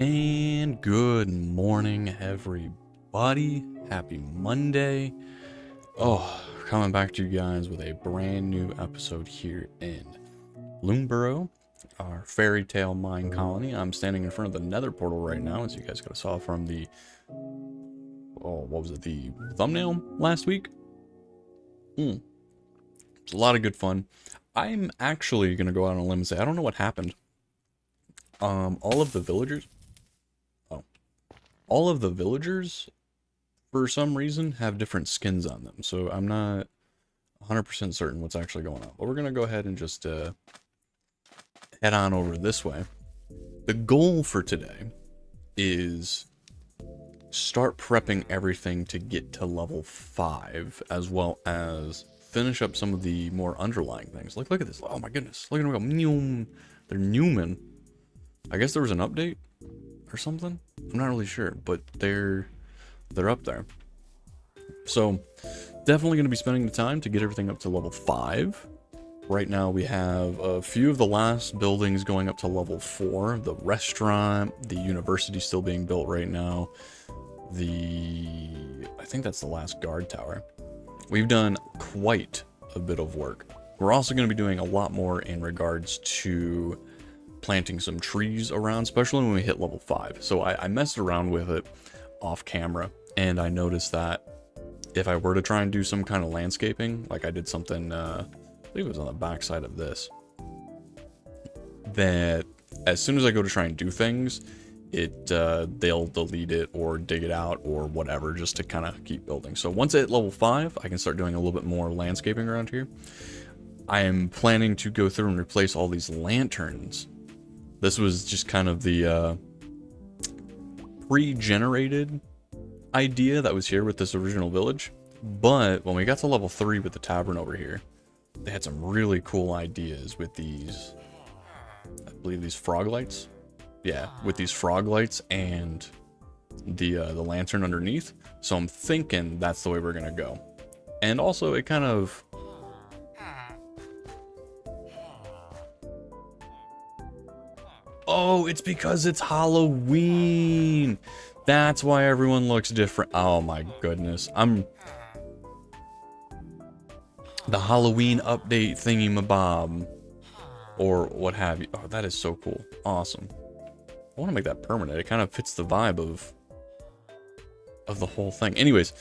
And good morning, everybody. Happy Monday. Oh, coming back to you guys with a brand new episode here in Loonboro, our fairy tale mine colony. I'm standing in front of the nether portal right now, as you guys could have saw from the, what was it, the thumbnail last week? It's a lot of good fun. I'm actually going to go out on a limb and say, I don't know what happened. All of the villagers, for some reason, have different skins on them. So I'm not 100% certain what's actually going on. But we're going to go ahead and just head on over this way. The goal for today is start prepping everything to get to level 5, as well as finish up some of the more underlying things. Like, look at this. Oh my goodness. Look at them go. Meow. They're Newman. I guess there was an update or something. I'm not really sure, but they're up there. So definitely going to be spending the time to get everything up to level 5. Right now we have a few of the last buildings going up to level 4. The restaurant, the university still being built right now. I think that's the last guard tower. We've done quite a bit of work. We're also going to be doing a lot more in regards to planting some trees around, especially when we hit level 5. So I messed around with it off camera, and I noticed that if I were to try and do some kind of landscaping, like I did something, I believe it was on the back side of this, that as soon as I go to try and do things, they'll delete it or dig it out or whatever, just to kind of keep building. So once I hit level 5, I can start doing a little bit more landscaping around here. I am planning to go through and replace all these lanterns. This was just kind of the pre-generated idea that was here with this original village. But when we got to level 3 with the tavern over here, they had some really cool ideas with these, I believe these frog lights. Yeah, with these frog lights and the lantern underneath. So I'm thinking that's the way we're gonna go. And also it kind of, oh, it's because it's Halloween. That's why everyone looks different. Oh my goodness. The Halloween update thingy-mabob. Or what have you. Oh, that is so cool. Awesome. I want to make that permanent. It kind of fits the vibe of the whole thing. Anyways,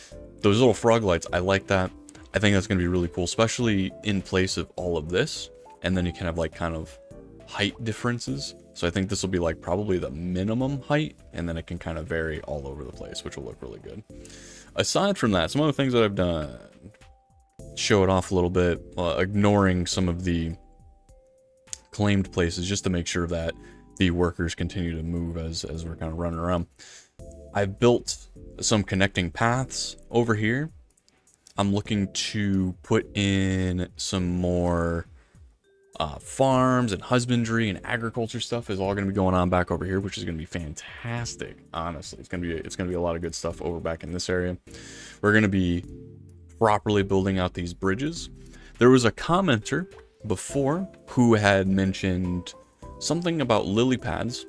those little frog lights, I like that. I think that's going to be really cool, especially in place of all of this. And then you can have like kind of height differences. So I think this will be like probably the minimum height, and then it can kind of vary all over the place, which will look really good. Aside from that, some other things that I've done, show it off a little bit, ignoring some of the claimed places just to make sure that the workers continue to move as we're kind of running around. I've built some connecting paths over here. I'm looking to put in some more farms and husbandry and agriculture stuff is all going to be going on back over here, which is going to be fantastic. Honestly, it's going to be a lot of good stuff over back in this area. We're going to be properly building out these bridges. There was a commenter before who had mentioned something about lily pads,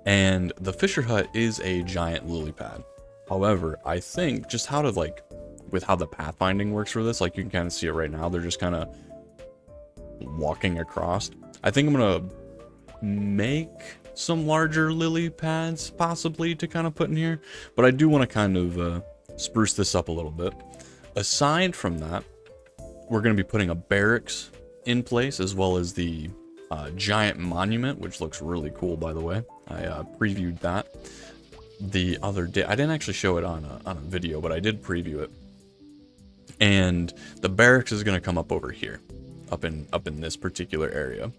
and the Fisher Hut is a giant lily pad. However, I think just how to, like, with how the pathfinding works for this, like you can kind of see it right now, they're just kind of walking across. I think I'm gonna make some larger lily pads possibly to kind of put in here, but I do want to kind of spruce this up a little bit. Aside from that, we're going to be putting a barracks in place, as well as the giant monument, which looks really cool, by the way. I previewed that the other day. I didn't actually show it on a video, but I did preview it. And the barracks is going to come up over here, up in this particular area.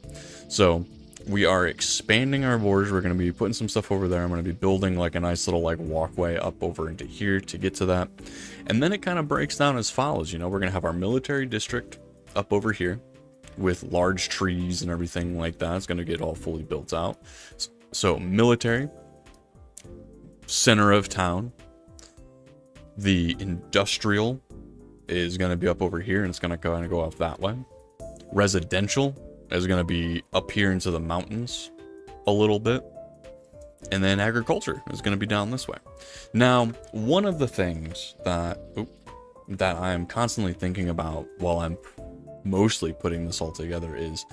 So we are expanding our borders. We're going to be putting some stuff over there. I'm going to be building like a nice little like walkway up over into here to get to that. And then it kind of breaks down as follows. You know, we're going to have our military district up over here with large trees and everything like that. It's going to get all fully built out. So military, center of town. The industrial is going to be up over here, and it's going to kind of go off that way. Residential is going to be up here into the mountains a little bit. and then agriculture is going to be down this way. Now, one of the things that I am constantly thinking about while I'm mostly putting this all together is,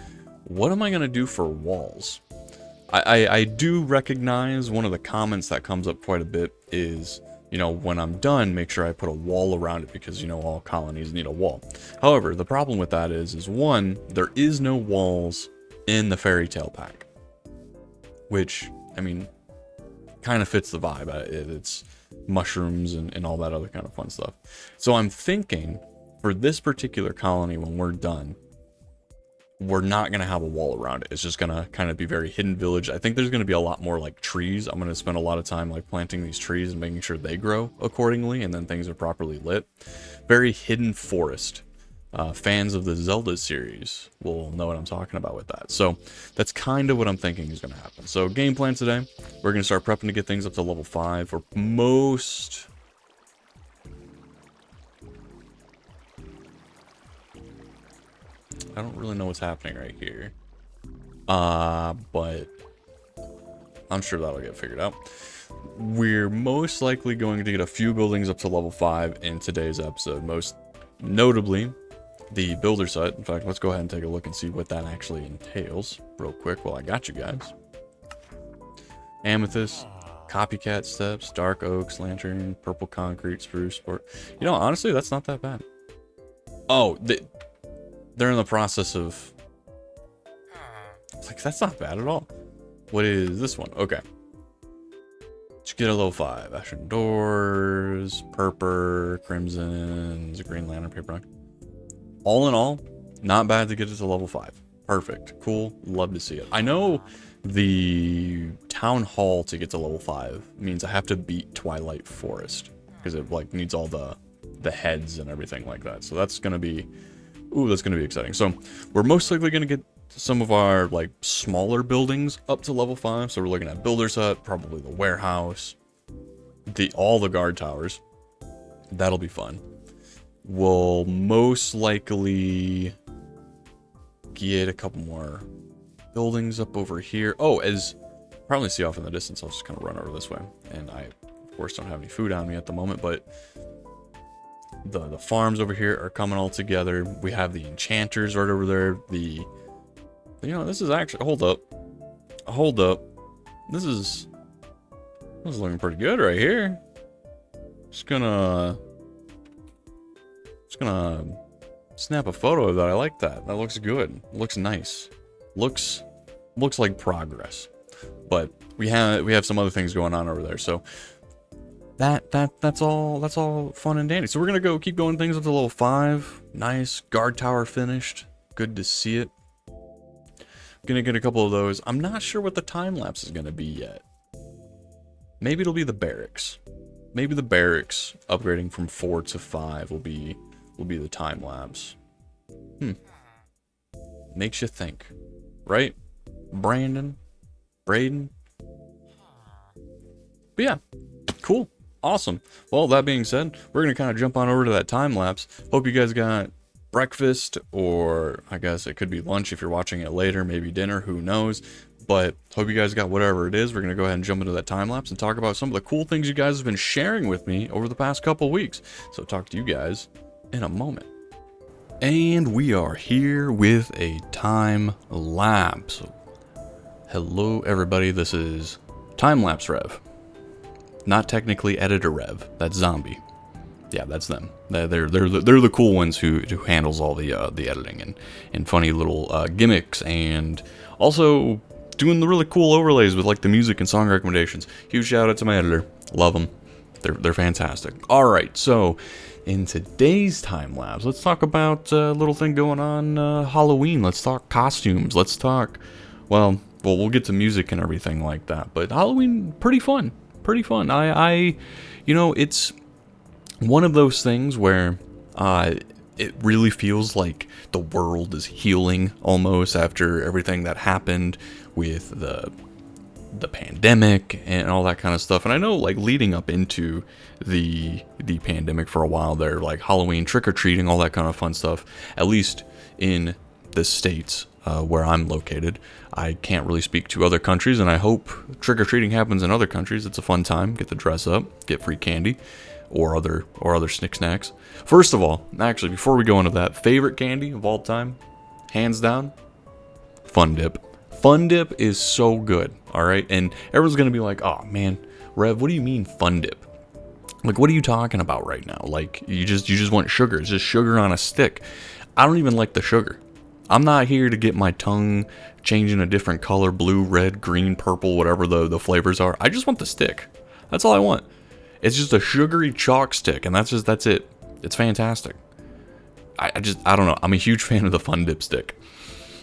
what am I going to do for walls? I do recognize one of the comments that comes up quite a bit is, you know, when I'm done, make sure I put a wall around it because, you know, all colonies need a wall. However, the problem with that is one, there is no walls in the fairy tale pack, which, I mean, kind of fits the vibe. It's mushrooms and all that other kind of fun stuff. So I'm thinking for this particular colony, when we're done, we're not going to have a wall around it. It's just going to kind of be very hidden village. I think there's going to be a lot more like trees. I'm going to spend a lot of time like planting these trees and making sure they grow accordingly, and then things are properly lit. Very hidden forest. Fans of the Zelda series will know what I'm talking about with that. So that's kind of what I'm thinking is going to happen. So game plan today, we're going to start prepping to get things up to level 5. Or most... I don't really know what's happening right here. But I'm sure that'll get figured out. We're most likely going to get a few buildings up to level 5 in today's episode. Most notably, the builder site. In fact, let's go ahead and take a look and see what that actually entails real quick while I got you guys. Amethyst, copycat steps, dark oaks, lantern, purple concrete, spruce, sport. You know, honestly, that's not that bad. Oh, they're in the process of... Like, that's not bad at all. What is this one? Okay. Let's get a level 5. Ashen doors, purple, crimson, green lantern, paper rock. All in all, not bad to get it to level 5. Perfect. Cool. Love to see it. I know the town hall to get to level 5 means I have to beat Twilight Forest, because it like needs all the heads and everything like that. So that's going to be... Ooh, that's going to be exciting. So we're most likely going to get some of our like smaller buildings up to level 5. So we're looking at builder's hut, probably the warehouse, all the guard towers. That'll be fun. We'll most likely get a couple more buildings up over here. Oh, as probably see off in the distance, I'll just kind of run over this way. And I, of course, don't have any food on me at the moment, but the farms over here are coming all together. We have the enchanters right over there. You know, this is actually, hold up. This is looking pretty good right here. Just gonna snap a photo of that. I like that. That looks good. Looks nice. Looks like progress. But we have some other things going on over there. So that's all fun and dandy. So we're gonna keep going things up to level 5. Nice guard tower finished. Good to see it. Gonna get a couple of those. I'm not sure what the time lapse is gonna be yet. Maybe it'll be the barracks. Maybe the barracks upgrading from 4 to 5 will be the time lapse. Makes you think, right? Braden. But yeah, cool. Awesome. Well, that being said, we're going to kind of jump on over to that time lapse. Hope you guys got breakfast, or I guess it could be lunch if you're watching it later, maybe dinner, who knows. But hope you guys got whatever it is. We're going to go ahead and jump into that time lapse and talk about some of the cool things you guys have been sharing with me over the past couple weeks. So talk to you guys in a moment. And we are here with a time lapse. Hello everybody, this is Time Lapse Rev. Not technically Editor Rev. That's Zombie. Yeah, that's them. They're the cool ones who handles all the editing and funny little gimmicks, and also doing the really cool overlays with like the music and song recommendations. Huge shout out to my editor. Love them. They're fantastic. All right, so in today's time lapse, let's talk about a little thing going on Halloween. Let's talk costumes. Let's talk, well, we'll get to music and everything like that. But Halloween, pretty fun. Pretty fun. I you know, it's one of those things where it really feels like the world is healing almost after everything that happened with the pandemic and all that kind of stuff. And I know, like, leading up into the pandemic for a while there, like Halloween, trick-or-treating, all that kind of fun stuff, at least in the States, where I'm located. I can't really speak to other countries, and I hope trick-or-treating happens in other countries. It's a fun time. Get to dress up, get free candy, or other snacks. First of all, actually, before we go into that, favorite candy of all time, hands down, Fun Dip. Fun Dip is so good, all right? And everyone's going to be like, oh, man, Rev, what do you mean Fun Dip? Like, what are you talking about right now? Like, you just want sugar. It's just sugar on a stick. I don't even like the sugar. I'm not here to get my tongue changing a different color, blue, red, green, purple, whatever the flavors are. I just want the stick. That's all I want. It's just a sugary chalk stick, and that's it. It's fantastic. I don't know. I'm a huge fan of the Fun Dip stick.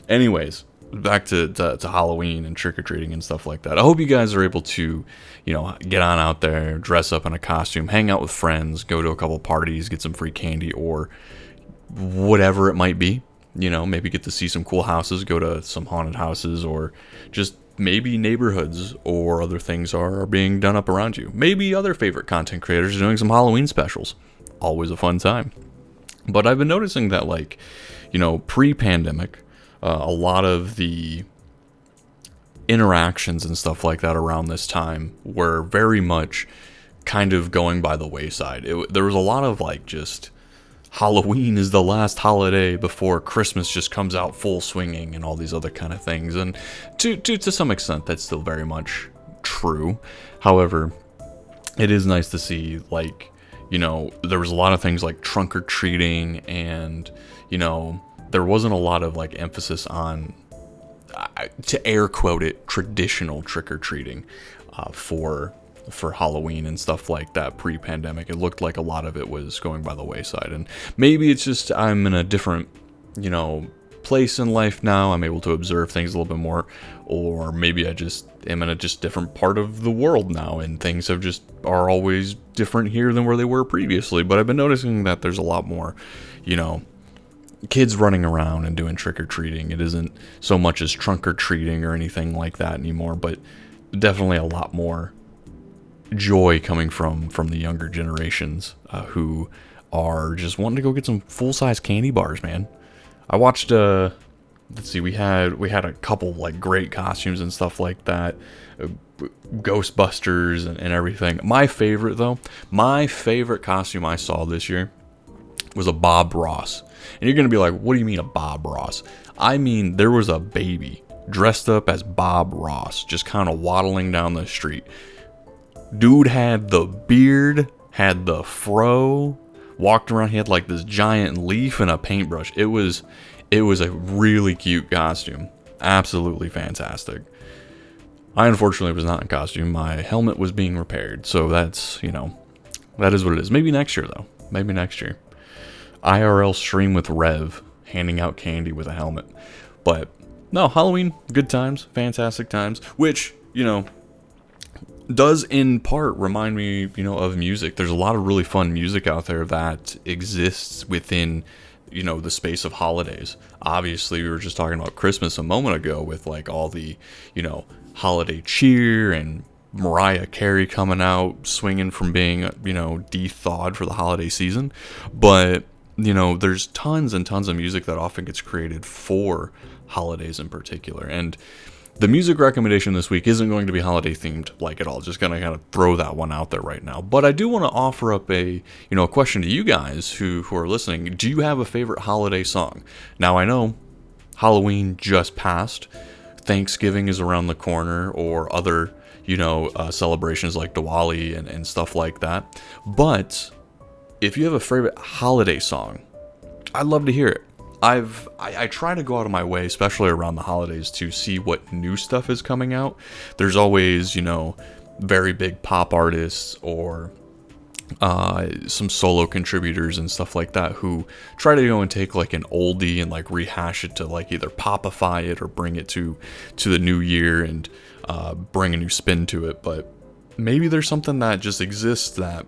Anyways, back to Halloween and trick-or-treating and stuff like that. I hope you guys are able to, get on out there, dress up in a costume, hang out with friends, go to a couple parties, get some free candy, or whatever it might be. Maybe get to see some cool houses, go to some haunted houses, or just maybe neighborhoods or other things are being done up around you. Maybe other favorite content creators are doing some Halloween specials. Always a fun time. But I've been noticing that, pre-pandemic, a lot of the interactions and stuff like that around this time were very much kind of going by the wayside. There was a lot of just Halloween is the last holiday before Christmas just comes out full swinging and all these other kind of things. And to some extent, that's still very much true. However, it is nice to see, there was a lot of things like trunk or treating, and, there wasn't a lot of emphasis on, to air quote it, traditional trick or treating for Halloween and stuff like that pre-pandemic. It looked like a lot of it was going by the wayside, and maybe it's just I'm in a different, place in life now. I'm able to observe things a little bit more, or maybe I just am in a different part of the world now, and things are always different here than where they were previously. But I've been noticing that there's a lot more, kids running around and doing trick-or-treating. It isn't so much as trunk-or-treating or anything like that anymore, but definitely a lot more joy coming from the younger generations who are just wanting to go get some full-size candy bars, man. I watched let's see, we had a couple great costumes and stuff like that, Ghostbusters and everything. My favorite costume I saw this year was a Bob Ross. And you're gonna be like, what do you mean a Bob Ross? I mean, there was a baby dressed up as Bob Ross just kind of waddling down the street. Dude had the beard, had the fro, walked around. He had this giant leaf and a paintbrush. It was a really cute costume. Absolutely fantastic. I unfortunately was not in costume. My helmet was being repaired. So that's, that is what it is. Maybe next year, though. Maybe next year. IRL stream with Rev, handing out candy with a helmet. But, no, Halloween, good times, fantastic times. Which, does in part remind me, of music. There's a lot of really fun music out there that exists within, the space of holidays. Obviously, we were just talking about Christmas a moment ago with all the, holiday cheer and Mariah Carey coming out swinging from being, de-thawed for the holiday season. But, there's tons and tons of music that often gets created for holidays in particular. And the music recommendation this week isn't going to be holiday themed at all. Just gonna kind of throw that one out there right now. But I do want to offer up a question to you guys who are listening. Do you have a favorite holiday song? Now I know Halloween just passed. Thanksgiving is around the corner, or other celebrations like Diwali and stuff like that. But if you have a favorite holiday song, I'd love to hear it. I try to go out of my way, especially around the holidays, to see what new stuff is coming out. There's always, very big pop artists or some solo contributors and stuff like that who try to go and take an oldie and rehash it to either popify it or bring it to the new year and bring a new spin to it. But maybe there's something that just exists that,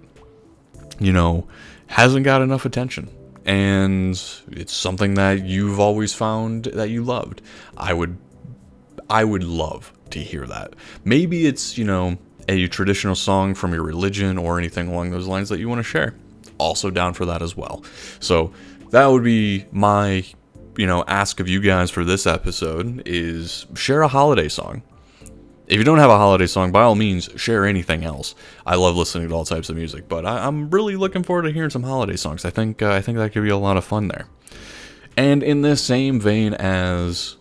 hasn't got enough attention. And it's something that you've always found that you loved. I would love to hear that. Maybe it's, a traditional song from your religion or anything along those lines that you want to share. Also down for that as well. So that would be my you know, ask of you guys for this episode is share a holiday song. If you don't have a holiday song, by all means, share anything else. I love listening to all types of music, but I'm really looking forward to hearing some holiday songs. I think that could be a lot of fun there. And in this same vein as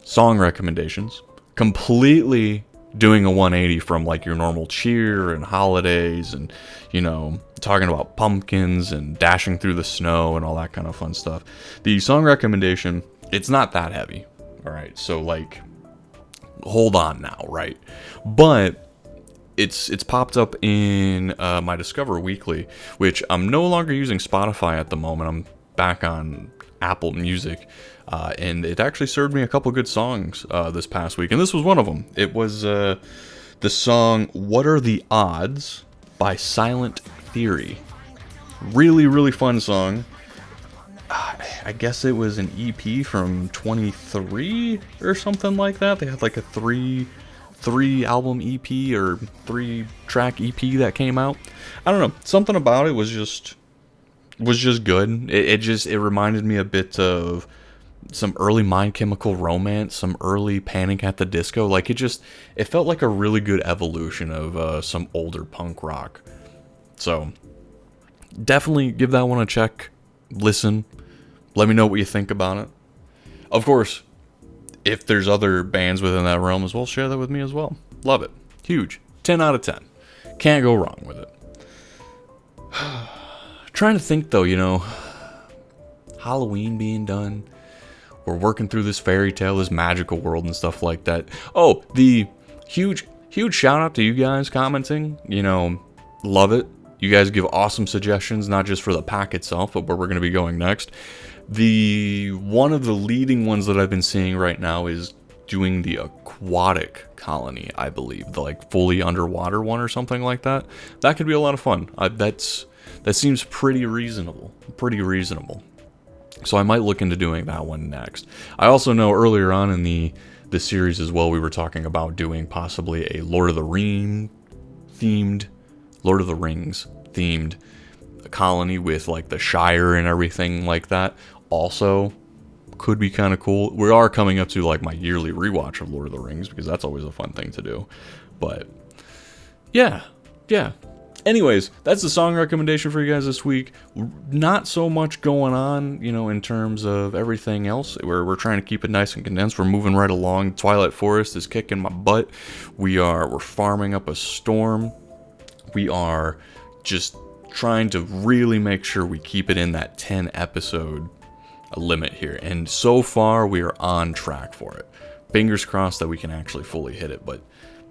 song recommendations, completely doing a 180 from like your normal cheer and holidays and, you know, talking about pumpkins and dashing through the snow and all that kind of fun stuff. The song recommendation, it's not that heavy. All right. So like, hold on now, right? But it's popped up in my Discover Weekly, which I'm no longer using Spotify at the moment. I'm back on Apple Music, and it actually served me a couple good songs this past week, and this was one of them. It was the song "What Are the Odds" by Silent Theory. Really, really fun song. I guess it was an EP from 23 or something like that. They had like a three album EP or 3-track EP that came out. I don't know. Something about it was just good. It reminded me a bit of some early My Chemical Romance, some early Panic at the Disco. Like it felt like a really good evolution of some older punk rock. So definitely give that one a check. Listen. Let me know what you think about it. Of course, if there's other bands within that realm as well, share that with me as well. Love it. Huge. 10 out of 10. Can't go wrong with it. Trying to think though, you know, Halloween being done. We're working through this fairy tale, this magical world and stuff like that. Oh, the huge shout out to you guys commenting. You know, love it. You guys give awesome suggestions, not just for the pack itself, but where we're going to be going next. One of the leading ones that I've been seeing right now is doing the aquatic colony, I believe. The like fully underwater one or something like that. That could be a lot of fun. That seems pretty reasonable. So I might look into doing that one next. I also know earlier on in the series as well, we were talking about doing possibly a Lord of the Rings themed colony with like the Shire and everything like that. Also could be kind of cool. We are coming up to like my yearly rewatch of Lord of the Rings because that's always a fun thing to do. But yeah. Anyways, that's the song recommendation for you guys this week. Not so much going on, you know, in terms of everything else. We're trying to keep it nice and condensed. We're moving right along. Twilight Forest is kicking my butt. We're farming up a storm. We are just trying to really make sure we keep it in that 10 episode limit here. And so far, we are on track for it. Fingers crossed that we can actually fully hit it, but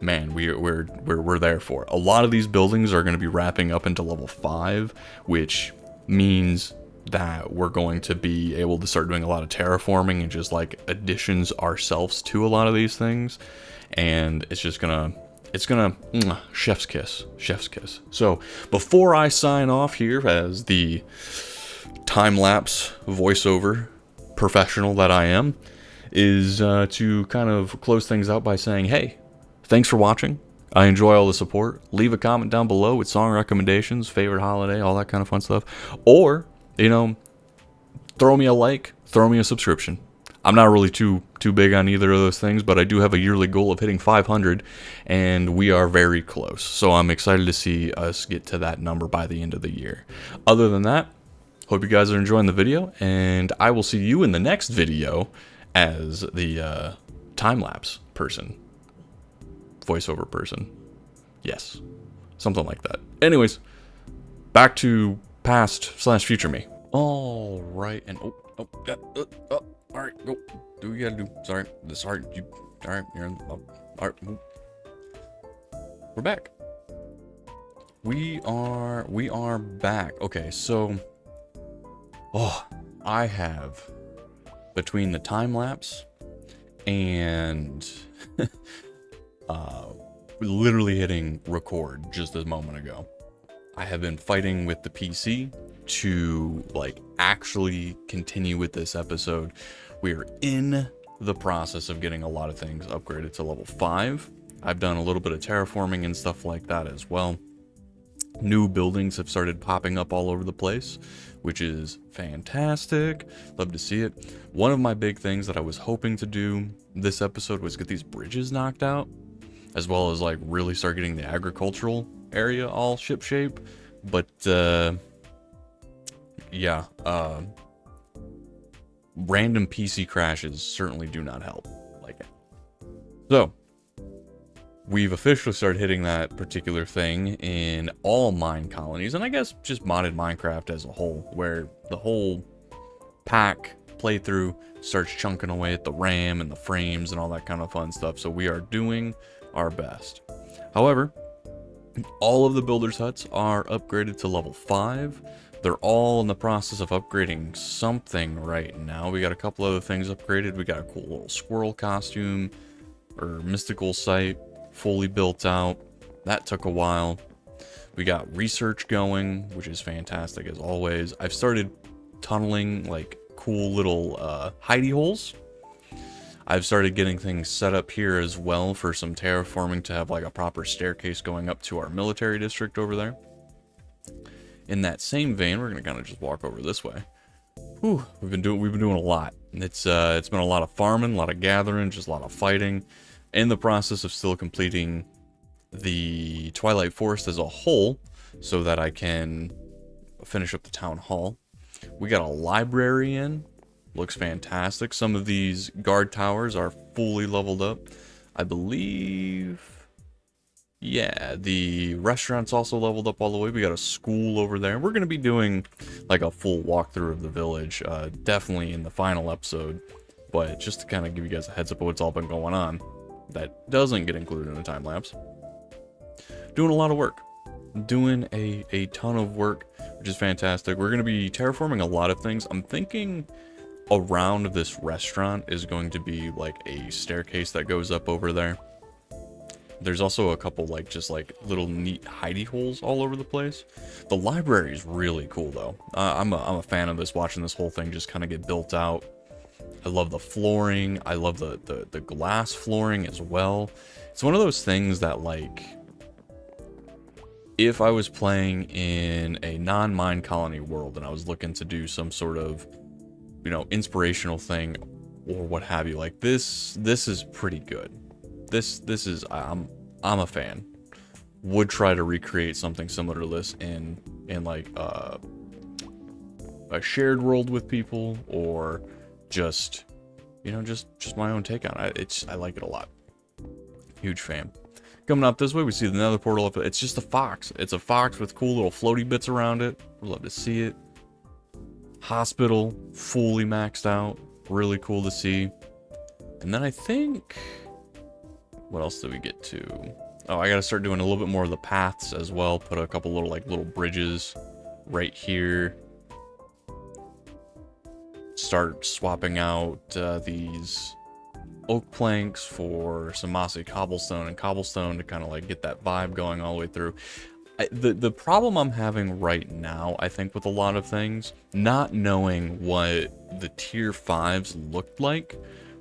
man, we're there for it. A lot of these buildings are going to be wrapping up into level 5, which means that we're going to be able to start doing a lot of terraforming and just like additions ourselves to a lot of these things. And it's gonna chef's kiss. So before I sign off here as the time-lapse voiceover professional that I am, is to kind of close things out by saying, hey, thanks for watching. I enjoy all the support. Leave a comment down below with song recommendations, favorite holiday, all that kind of fun stuff. Or, you know, throw me a like, throw me a subscription. I'm not really too big on either of those things, but I do have a yearly goal of hitting 500, and we are very close. So I'm excited to see us get to that number by the end of the year. Other than that, hope you guys are enjoying the video, and I will see you in the next video as the time-lapse person. Voiceover person. Yes. Something like that. Anyways, back to past/future me. All right, and all right, go. Do what you gotta do. Sorry, you. All right, you're in. All right, we're back. We are back. Okay, so, I have between the time lapse and literally hitting record just a moment ago. I have been fighting with the PC to like actually continue with this episode. We are in the process of getting a lot of things upgraded to level 5. I've done a little bit of terraforming and stuff like that as well. New buildings have started popping up all over the place, which is fantastic. Love to see it. One of my big things that I was hoping to do this episode was get these bridges knocked out, as well as like really start getting the agricultural area all shipshape. But yeah, random PC crashes certainly do not help. So we've officially started hitting that particular thing in all mine colonies, and I guess just modded Minecraft as a whole, where the whole pack playthrough starts chunking away at the RAM and the frames and all that kind of fun stuff. So we are doing our best. However, all of the builders' huts are upgraded to level 5. They're all in the process of upgrading something right now. We got a couple other things upgraded. We got a cool little squirrel costume or mystical site fully built out. That took a while. We got research going, which is fantastic as always. I've started tunneling like cool little hidey holes. I've started getting things set up here as well for some terraforming to have like a proper staircase going up to our military district over there. In that same vein, we're gonna kind of just walk over this way. Whew, we've been doing a lot. It's been a lot of farming, a lot of gathering, just a lot of fighting. In the process of still completing the Twilight Forest as a whole, so that I can finish up the town hall. We got a library in. Looks fantastic. Some of these guard towers are fully leveled up. I believe... yeah, the restaurant's also leveled up all the way. We got a school over there. We're going to be doing like a full walkthrough of the village, definitely in the final episode. But just to kind of give you guys a heads up of what's all been going on, that doesn't get included in the time lapse. Doing a lot of work. Doing a ton of work, which is fantastic. We're going to be terraforming a lot of things. I'm thinking around this restaurant is going to be like a staircase that goes up over there. There's also a couple like just like little neat hidey holes all over the place. The library is really cool though. I'm a fan of this, watching this whole thing just kind of get built out. I love the flooring. I love the glass flooring as well. It's one of those things that like, if I was playing in a non-mine colony world and I was looking to do some sort of, you know, inspirational thing or what have you, like this is pretty good. This is, I'm a fan. Would try to recreate something similar to this in like a shared world with people, or just, you know, just my own take on it. I like it a lot. Huge fan. Coming up this way, we see the nether portal up. It's just a fox. It's a fox with cool little floaty bits around it. We'd love to see it. Hospital, fully maxed out. Really cool to see. And then I think... what else did we get to? Oh, I gotta start doing a little bit more of the paths as well. Put a couple little bridges right here. Start swapping out these oak planks for some mossy cobblestone and cobblestone to kind of like get that vibe going all the way through. The problem I'm having right now, I think, with a lot of things, not knowing what the tier 5s looked like,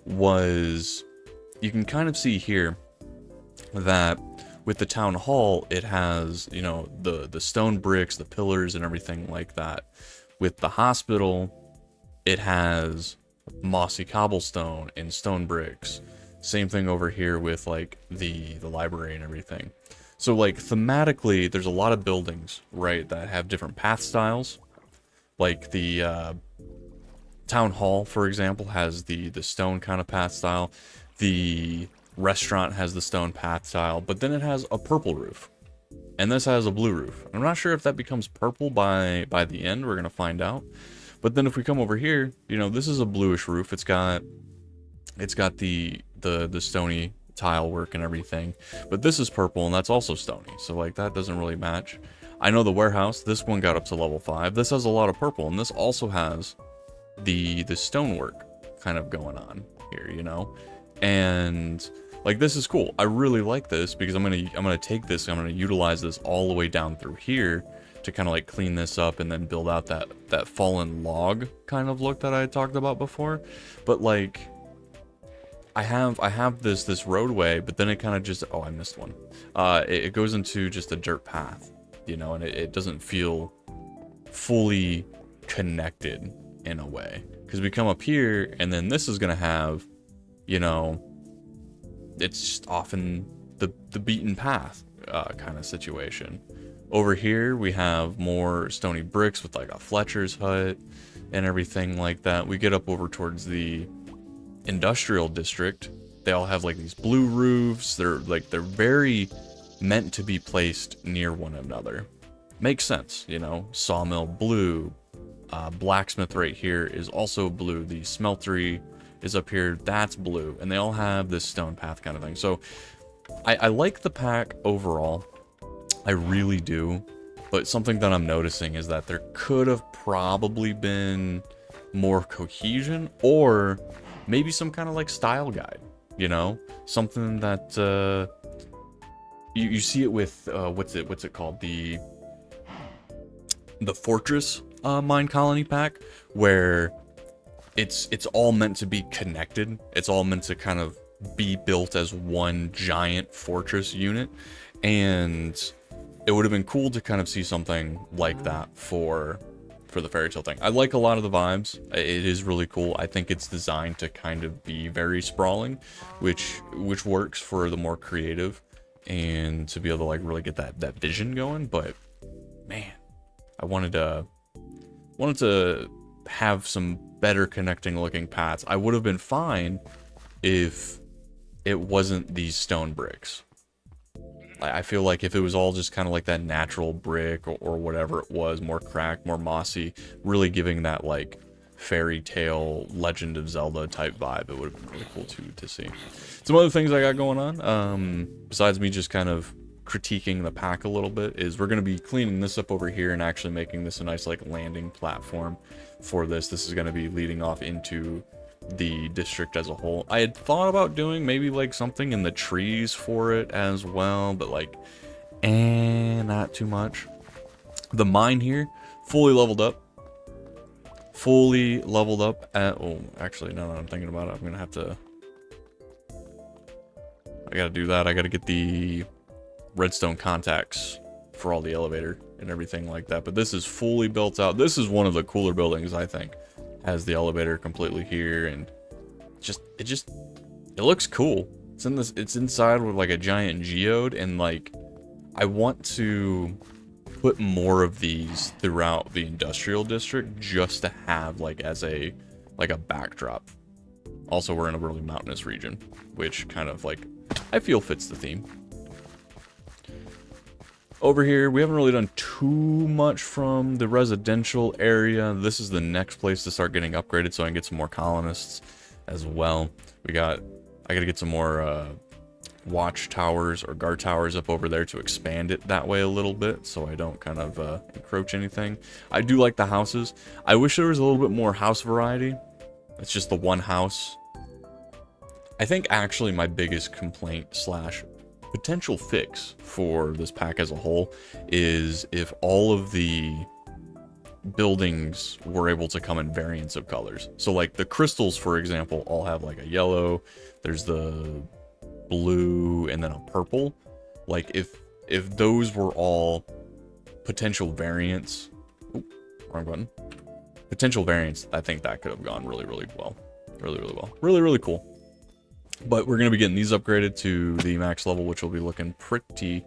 was... you can kind of see here that with the town hall, it has, you know, the stone bricks, the pillars and everything like that. With the hospital, it has mossy cobblestone and stone bricks. Same thing over here with like the library and everything. So like thematically, there's a lot of buildings, right, that have different path styles. Like the town hall, for example, has the stone kind of path style. The restaurant has the stone path style, but then it has a purple roof. And this has a blue roof. I'm not sure if that becomes purple by the end. We're going to find out. But then if we come over here, you know, this is a bluish roof. It's got the stony tile work and everything. But this is purple, and that's also stony. So, like, that doesn't really match. I know the warehouse, this one got up to level 5. This has a lot of purple, and this also has the stonework kind of going on here, you know? And like, this is cool. I really like this because I'm gonna take this, I'm gonna utilize this all the way down through here to kind of like clean this up and then build out that fallen log kind of look that I had talked about before. But like, I have this roadway, but then it kind of just, oh, I missed one. It goes into just a dirt path, you know, and it doesn't feel fully connected in a way. Because we come up here, and then this is going to have, you know, it's just often the beaten path kind of situation. Over here, we have more stony bricks with like a Fletcher's hut and everything like that. We get up over towards the industrial district. They all have like these blue roofs. They're very meant to be placed near one another. Makes sense, you know. Sawmill blue, blacksmith right here is also blue. The smeltery is up here, that's blue, and they all have this stone path kind of thing. So I like the pack overall. I really do, but something that I'm noticing is that there could have probably been more cohesion, or maybe some kind of like style guide, you know, something that you see it with what's it called, the fortress mine colony pack, where it's all meant to be connected. It's all meant to kind of be built as one giant fortress unit, and it would have been cool to kind of see something like that for the fairy tale thing. I like a lot of the vibes. It is really cool. I think it's designed to kind of be very sprawling, which works for the more creative and to be able to like really get that vision going. But man, I wanted to have some better connecting looking paths. I would have been fine if it wasn't these stone bricks. I feel like if it was all just kind of like that natural brick or whatever it was, more cracked, more mossy, really giving that like fairy tale Legend of Zelda type vibe, it would have been really cool to see. Some other things I got going on, besides me just kind of critiquing the pack a little bit, is we're going to be cleaning this up over here and actually making this a nice like landing platform for this. This is going to be leading off into the district as a whole. I had thought about doing maybe like something in the trees for it as well, but like not too much. The mine here fully leveled up at, oh, actually, now that I'm thinking about it, I'm gonna have to, I gotta do that. I gotta get the redstone contacts for all the elevator and everything like that. But this is fully built out. This is one of the cooler buildings, I think. Has the elevator completely here, and it looks cool. It's inside with like a giant geode, and like I want to put more of these throughout the industrial district just to have like as a backdrop. Also, we're in a really mountainous region, which kind of like I feel fits the theme. Over here, we haven't really done too much from the residential area. This is the next place to start getting upgraded so I can get some more colonists as well. I gotta get some more watch towers or guard towers up over there to expand it that way a little bit so I don't kind of encroach anything. I do like the houses. I wish there was a little bit more house variety. It's just the one house. I think actually my biggest complaint slash potential fix for this pack as a whole is if all of the buildings were able to come in variants of colors. So like the crystals, for example, all have like a yellow, there's the blue, and then a purple. Like if those were all potential variants, wrong button, potential variants, I think that could have gone really well, really cool. But we're going to be getting these upgraded to the max level, which will be looking pretty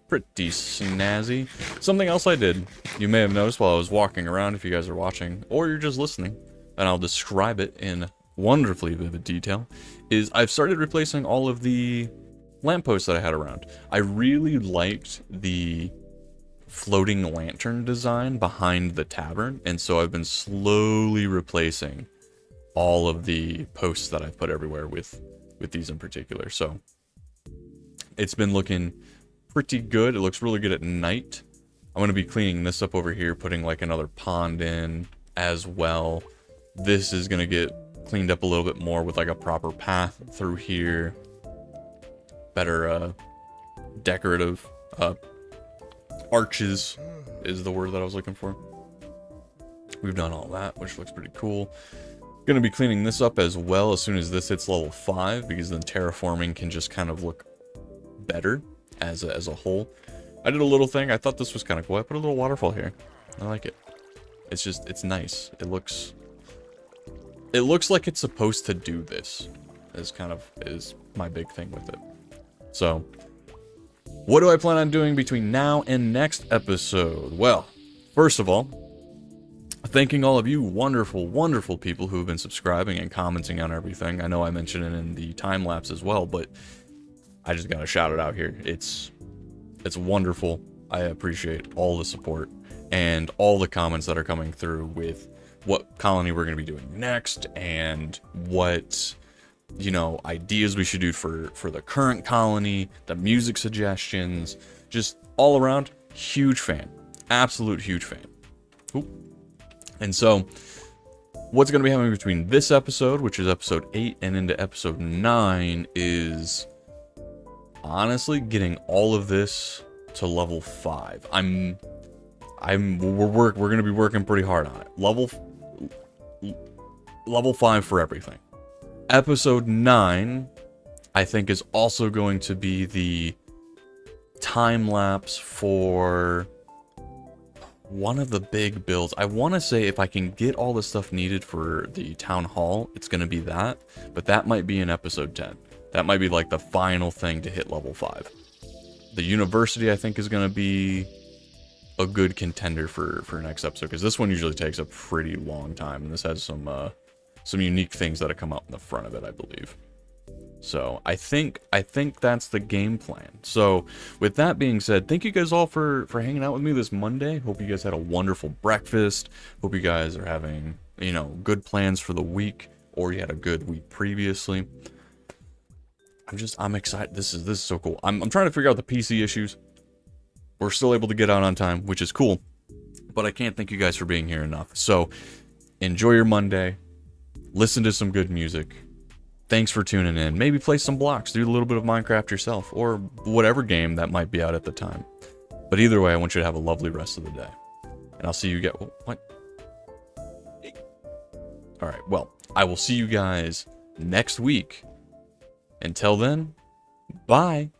snazzy. Something else I did, you may have noticed while I was walking around, if you guys are watching, or you're just listening, and I'll describe it in wonderfully vivid detail, is I've started replacing all of the lampposts that I had around. I really liked the floating lantern design behind the tavern, and so I've been slowly replacing all of the posts that I've put everywhere with these in particular. So it's been looking pretty good. It looks really good at night. I'm going to be cleaning this up over here, putting like another pond in as well. This is going to get cleaned up a little bit more with like a proper path through here. Better decorative arches is the word that I was looking for. We've done all that, which looks pretty cool. Going to be cleaning this up as well as soon as this hits level 5, because then terraforming can just kind of look better as a whole. I did a little thing. I thought this was kind of cool. I put a little waterfall here. I like it. It's just, it's nice. It looks like it's supposed to do this. Is my big thing with it. So, what do I plan on doing between now and next episode? Well, first of all, thanking all of you wonderful, wonderful people who have been subscribing and commenting on everything. I know I mentioned it in the time lapse as well, but I just gotta shout it out here. It's wonderful. I appreciate all the support and all the comments that are coming through with what colony we're gonna be doing next and what, you know, ideas we should do for the current colony, the music suggestions, just all around, huge fan. Absolute huge fan. Ooh. And so, what's going to be happening between this episode, which is episode 8, and into episode 9 is honestly getting all of this to level 5. We're going to be working pretty hard on it. Level 5 for everything. Episode 9, I think, is also going to be the time lapse for one of the big builds. I want to say if I can get all the stuff needed for the town hall, it's going to be that. But that might be in episode 10. That might be like the final thing to hit level 5. The university, I think, is going to be a good contender for next episode. Because this one usually takes a pretty long time. And this has some unique things that have come out in the front of it, I believe. So I think that's the game plan. So with that being said, thank you guys all for hanging out with me this Monday. Hope you guys had a wonderful breakfast. Hope you guys are having, you know, good plans for the week, or you had a good week previously. I'm excited. This is so cool. I'm trying to figure out the PC issues. We're still able to get out on time, which is cool. But I can't thank you guys for being here enough. So enjoy your Monday. Listen to some good music. Thanks for tuning in. Maybe play some blocks. Do a little bit of Minecraft yourself. Or whatever game that might be out at the time. But either way, I want you to have a lovely rest of the day. And I'll see you guys... What? Alright, well, I will see you guys next week. Until then, bye.